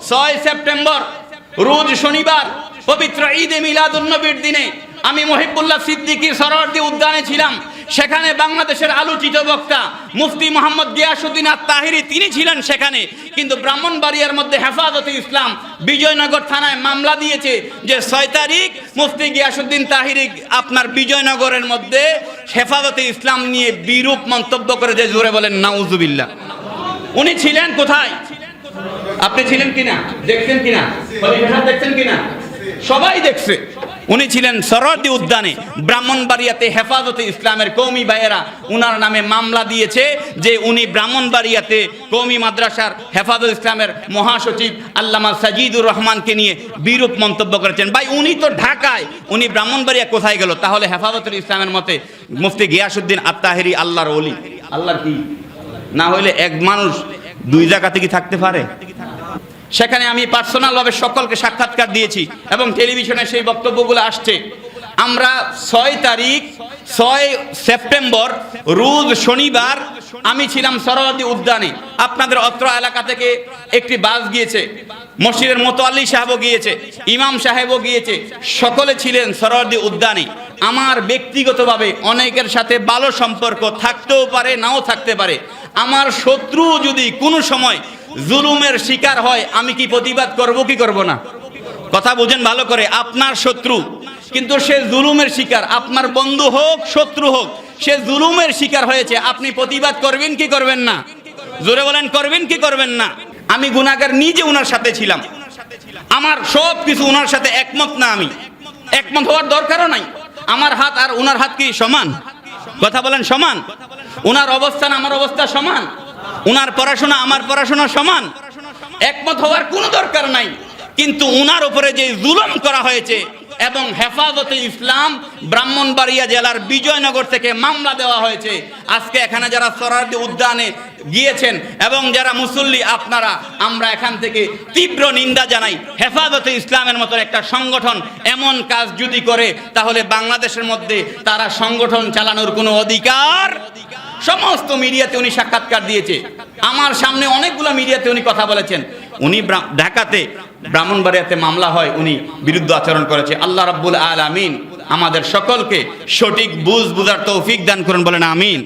6 September রোজ শনিবার পবিত্র ঈদে মিলাদুন নবীর দিনে আমি মহিবুল্লাহ সিদ্দিকী সরোয়ার্দী উদ্যানে ছিলাম। সেখানে বাংলাদেশের আলোচিত বক্তা মুফতি মোহাম্মদ গিয়াসউদ্দিন আত-তাহিরি তিনি ছিলেন সেখানে। কিন্তু ব্রাহ্মণবাড়িয়ার মধ্যে হেফাজতে ইসলাম বিজয়নগর থানায় মামলা দিয়েছে যে 6 তারিখ মুফতি গিয়াসউদ্দিন তাহিরি আপনার বিজয়নগরের মধ্যে হেফাজতে ইসলাম নিয়ে বিরূপ মন্তব্য করে, যে জোরে বলেন নাউজুবিল্লাহ। উনি ছিলেন কোথায়? আপনি ছিলেন কিনা, দেখছেন কিনা, দেখছেন কিনা? সবাই দেখছে। উনি ছিলেন সরোয়ার্দী উদ্যানে ব্রাহ্মণবাড়িয়াতে। হেফাজতে ইসলামের কওমি ভাইয়েরা উনার নামে মামলা দিয়েছে যে উনি ব্রাহ্মণবাড়িয়াতে কওমি মাদ্রাসার হেফাজত ইসলামের মহাসচিব আল্লামা সাজিদুর রহমানকে নিয়ে বিরূপ মন্তব্য করেছেন। ভাই উনি তো ঢাকায়, উনি ব্রাহ্মণবাড়িয়া কোথায় গেল? তাহলে হেফাজতুল ইসলামের মতে মুফতি গিয়াসউদ্দিন আত-তাহিরি আল্লাহর ওলি, আল্লাহর কি না হইলে এক মানুষ দুই জায়গাতে কি থাকতে পারে? সেখানে আমি পার্সোনালভাবে সকলকে সাক্ষাৎকার দিয়েছি এবং টেলিভিশনে সেই বক্তব্যগুলো আসছে। আমরা 6 সেপ্টেম্বর রোজ শনিবার আমি ছিলাম সরোয়ার্দী উদ্যানে। আপনাদের অত্র এলাকা থেকে একটি বাস গিয়েছে, মসজিদের মোতাল্লি সাহেবও গিয়েছে, ইমাম সাহেবও গিয়েছে, সকলে ছিলেন সরোয়ার্দী উদ্যানে। আমার ব্যক্তিগতভাবে অনেকের সাথে ভালো সম্পর্ক থাকতেও পারে, নাও থাকতে পারে। আমার শত্রু যদি কোনো সময় জুলুমের শিকার হয়, আমি কি প্রতিবাদ করব কি করব না? কথা বুঝেন ভালো করে। আপনার শত্রু কিন্তু সে জুলুমের শিকার, আপনার বন্ধু হোক শত্রু হোক, সে জুলুমের শিকার হয়েছে, আপনি প্রতিবাদ করবেন কি করবেন না? জোরে বলেন, করবেন কি করবেন না? আমি গুনাহগার, নিজে ওনার সাথে ছিলাম, আমার সব কিছু ওনার সাথে একমত না। আমি একমত হওয়ার দরকারও নাই। আমার হাত আর ওনার হাত কি সমান? কথা বলেন, সমান? ওনার অবস্থান আমার অবস্থা সমান, উনার পড়াশোনা আমার পড়াশোনা সমান। একমত হওয়ার কোনো দরকার নাই। কিন্তু উনার উপরে যে জুলুম করা হয়েছে এবং হেফাজতে ইসলাম ব্রাহ্মণবাড়িয়া জেলার বিজয়নগর থেকে মামলা দেওয়া হয়েছে। আজকে এখানে যারা সরোয়ার্দী উদ্যানে গিয়েছেন এবং যারা মুসল্লি আপনারা, আমরা এখান থেকে তীব্র নিন্দা জানাই। হেফাজতে ইসলামের মতো একটা সংগঠন এমন কাজ যদি করে, তাহলে বাংলাদেশের মধ্যে তারা সংগঠন চালানোর কোনো অধিকার। সমস্ত মিডিয়াতে উনি সাক্ষাৎকার দিয়েছে, আমার সামনে অনেকগুলো মিডিয়াতে উনি কথা বলেছেন। উনি ঢাকাতে ব্রাহ্মণবাড়িয়াতে মামলা হয়, উনি বিরুদ্ধ আচরণ করেছে। আল্লাহ রাব্বুল আলামিন আমাদের সকলকে সঠিক বুঝার তৌফিক দান করুন, বলেন আমিন।